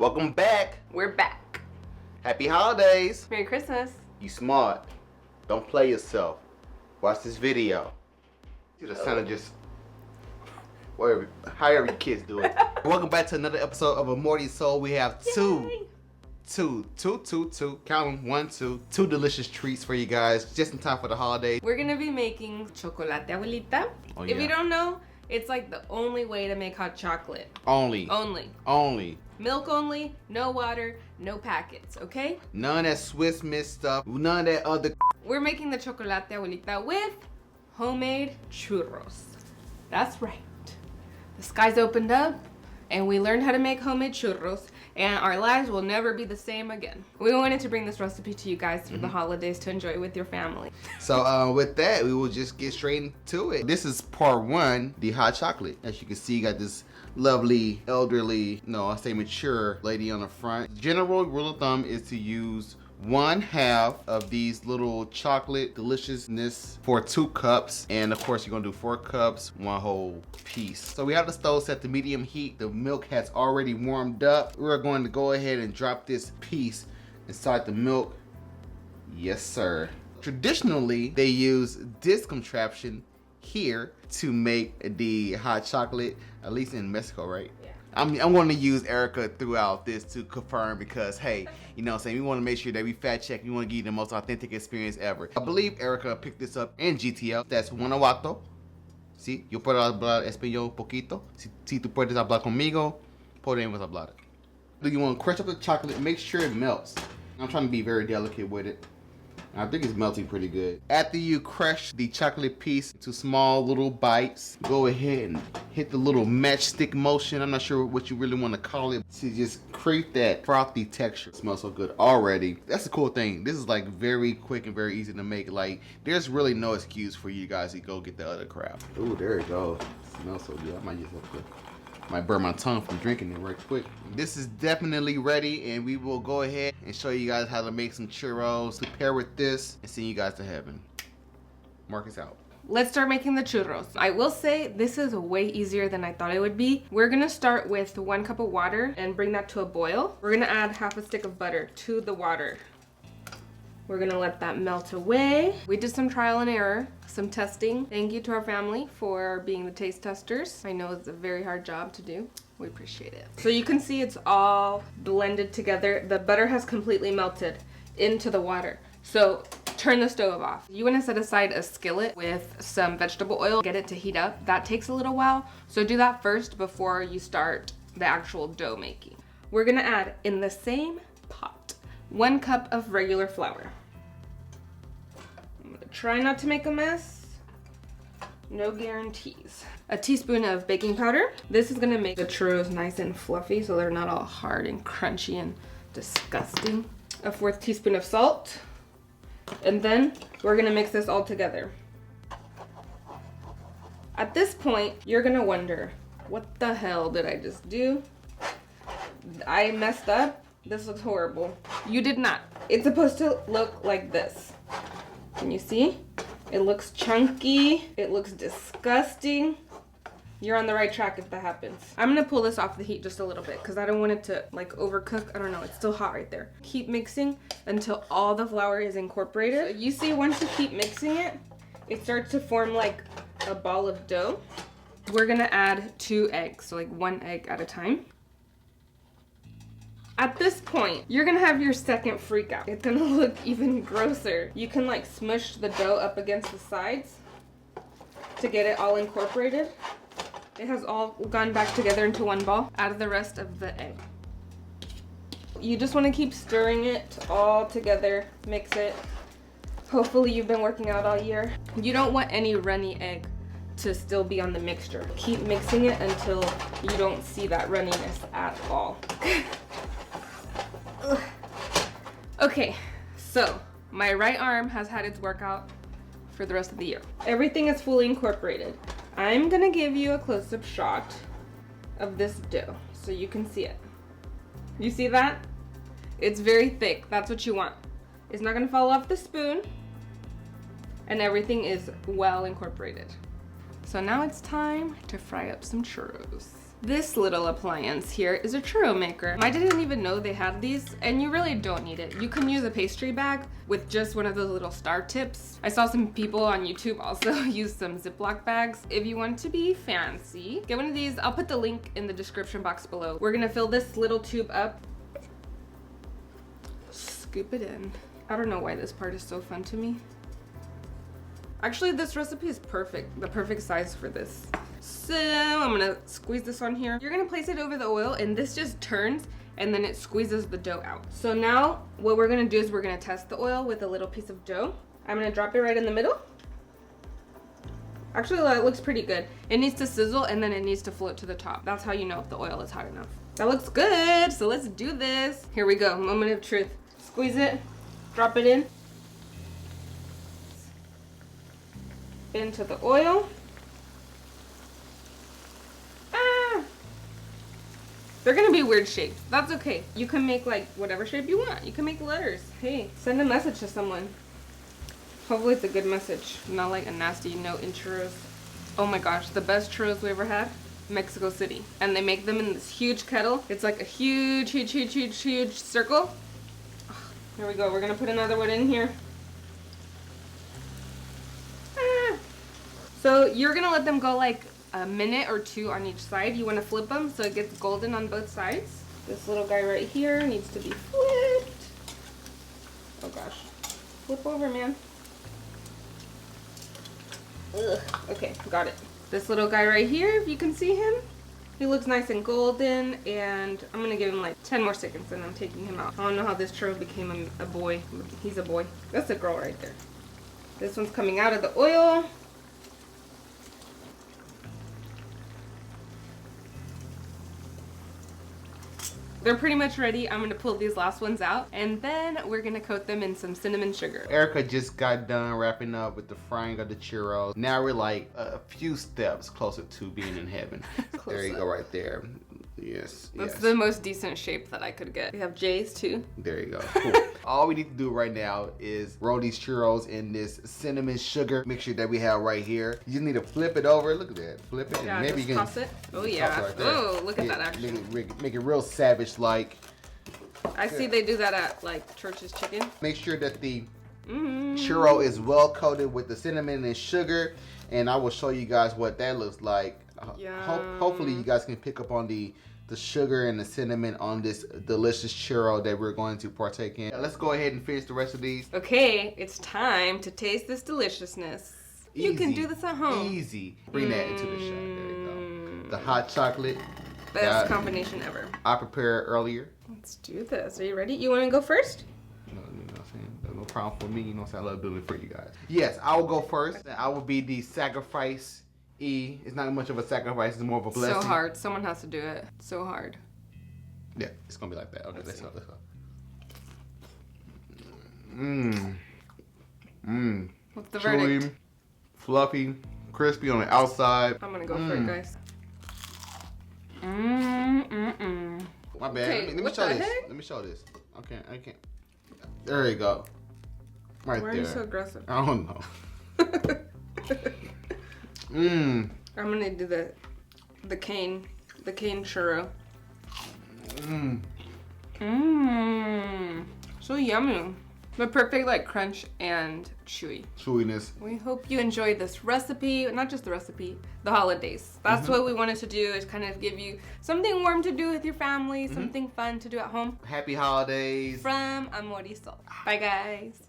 Welcome back. We're back. Happy holidays. Merry Christmas. You smart. Don't play yourself. Watch this video. See the son of just whatever, however your kids do it. Welcome back to another episode of Amorti Soul. We have two, count them, 1, 2, two delicious treats for you guys just in time for the holidays. We're gonna be making chocolate abuelita. Oh, If yeah. you don't know, it's like the only way to make hot chocolate. Only. Milk only, no water, no packets, okay? None of that Swiss Miss stuff, none of that other. We're making the chocolate abuelita with homemade churros. That's right. The skies opened up and we learned how to make homemade churros, and our lives will never be the same again. We wanted to bring this recipe to you guys for the holidays to enjoy with your family. So with that, we will just get straight into it. This is part 1, the hot chocolate. As you can see, you got this lovely, elderly, no, I say mature lady on the front. General rule of thumb is to use 1/2 of these little chocolate deliciousness for 2 cups, and of course you're gonna do 4 cups, 1 whole piece. So we have the stove set to medium heat. The milk has already warmed up. We're going to go ahead and drop this piece inside the milk. Yes, sir. Traditionally, they use this contraption here to make the hot chocolate, at least in Mexico, right? Yeah. I'm going to use Erica throughout this to confirm, because hey, you know what I'm saying, we want to make sure that we fact check. We want to give you the most authentic experience ever. I believe Erica picked this up in GTL. That's Guanajuato. Sí, yo puedo hablar español poquito. Si tú puedes hablar conmigo, podemos hablar. You want to crush up the chocolate, make sure it melts. I'm trying to be very delicate with it. I think it's melting pretty good. After you crush the chocolate piece into small little bites, go ahead and hit the little matchstick motion. I'm not sure what you really want to call it, to just create that frothy texture. It smells so good already. That's the cool thing. This is like very quick and very easy to make. Like, there's really no excuse for you guys to go get the other crap. Ooh, there it goes. It smells so good. I might just have to. Might burn my tongue from drinking it right quick. This is definitely ready, and we will go ahead and show you guys how to make some churros to pair with this and send you guys to heaven. Marcus out. Let's start making the churros. I will say this is way easier than I thought it would be. We're gonna start with 1 cup of water and bring that to a boil. We're gonna add 1/2 stick of butter to the water. We're gonna let that melt away. We did some trial and error, some testing. Thank you to our family for being the taste testers. I know it's a very hard job to do. We appreciate it. So you can see it's all blended together. The butter has completely melted into the water. So turn the stove off. You wanna set aside a skillet with some vegetable oil, get it to heat up. That takes a little while, so do that first before you start the actual dough making. We're gonna add in the same pot 1 cup of regular flour. Try not to make a mess. No guarantees. A teaspoon of baking powder. This is gonna make the churros nice and fluffy so they're not all hard and crunchy and disgusting. A 1/4 teaspoon of salt. And then we're gonna mix this all together. At this point, you're gonna wonder, what the hell did I just do? I messed up. This looks horrible. You did not. It's supposed to look like this. Can you see? It looks chunky. It looks disgusting. You're on the right track if that happens. I'm gonna pull this off the heat just a little bit because I don't want it to like overcook. I don't know, it's still hot right there. Keep mixing until all the flour is incorporated. So you see, once you keep mixing it, it starts to form like a ball of dough. We're gonna add 2 eggs, so like 1 egg at a time. At this point, you're gonna have your second freak out. It's gonna look even grosser. You can like smush the dough up against the sides to get it all incorporated. It has all gone back together into 1 ball. Add the rest of the egg. You just wanna keep stirring it all together, mix it. Hopefully you've been working out all year. You don't want any runny egg to still be on the mixture. Keep mixing it until you don't see that runniness at all. Okay, so my right arm has had its workout for the rest of the year. Everything is fully incorporated. I'm gonna give you a close-up shot of this dough so you can see it. You see that? It's very thick. That's what you want. It's not gonna fall off the spoon, and everything is well incorporated. So now it's time to fry up some churros. This little appliance here is a churro maker. I didn't even know they had these, and you really don't need it. You can use a pastry bag with just one of those little star tips. I saw some people on YouTube also use some Ziploc bags. If you want to be fancy, get one of these. I'll put the link in the description box below. We're gonna fill this little tube up. Scoop it in. I don't know why this part is so fun to me. Actually, this recipe is perfect, the perfect size for this. So I'm gonna squeeze this on here. You're gonna place it over the oil and this just turns and then it squeezes the dough out. So now what we're gonna do is we're gonna test the oil with a little piece of dough. I'm gonna drop it right in the middle. Actually, that looks pretty good. It needs to sizzle and then it needs to float to the top. That's how you know if the oil is hot enough. That looks good, so let's do this. Here we go, moment of truth. Squeeze it, drop it in. Into the oil. They're gonna be weird shapes. That's okay. You can make like whatever shape you want. You can make letters. Hey, send a message to someone. Hopefully it's a good message, not like a nasty note in churros. Oh my gosh, the best churros we ever had, Mexico City. And they make them in this huge kettle. It's like a huge, huge, huge, huge, huge circle. Here we go. We're gonna put another one in here. So you're gonna let them go like a minute or two on each side. You want to flip them so it gets golden on both sides. This little guy right here needs to be flipped. Oh gosh. Flip over, man. Ugh. Okay, got it. This little guy right here, if you can see him, he looks nice and golden, and I'm gonna give him like 10 more seconds and I'm taking him out. I don't know how this churro became a boy. He's a boy. That's a girl right there. This one's coming out of the oil. They're pretty much ready. I'm gonna pull these last ones out and then we're gonna coat them in some cinnamon sugar. Erica just got done wrapping up with the frying of the churros. Now we're like a few steps closer to being in heaven. There you go right there. Yes. That's the most decent shape that I could get. We have J's too. There you go. Cool. All we need to do right now is roll these churros in this cinnamon sugar mixture that we have right here. You just need to flip it over. Look at that. Flip it. Yeah, and maybe just you can toss it. Oh yeah. Right Oh, look at that action. Make it real savage-like. I see they do that at like Church's Chicken. Make sure that the churro is well coated with the cinnamon and sugar, and I will show you guys what that looks like. Hopefully you guys can pick up on the sugar and the cinnamon on this delicious churro that we're going to partake in. Let's go ahead and finish the rest of these. Okay, it's time to taste this deliciousness. Easy. You can do this at home. Easy. Bring that into the shot. There you go. The hot chocolate. Best combination ever. I prepared earlier. Let's do this. Are you ready? You want to go first? No, you know what I'm saying? There's no problem for me. You know what I'm saying? I love doing it for you guys. Yes, I will go first. I will be the sacrifice. It's not much of a sacrifice. It's more of a blessing. So hard. Someone has to do it. So hard. Yeah, it's going to be like that. Okay, let's go. Mmm. Mmm. What's the chewy, verdict? Fluffy, crispy on the outside. I'm going to go for it, guys. My bad. Okay, Let me show this. Let me show this. Okay, I can't. There you go. Right Why there. are you so aggressive? I don't know. Mmm. I'm gonna do the cane churro. Mmm. Mmm. So yummy. The perfect like crunch and chewy. Chewiness. We hope you enjoyed this recipe, not just the recipe, the holidays. That's what we wanted to do, is kind of give you something warm to do with your family, something fun to do at home. Happy holidays. From Amor y Sol. Bye guys.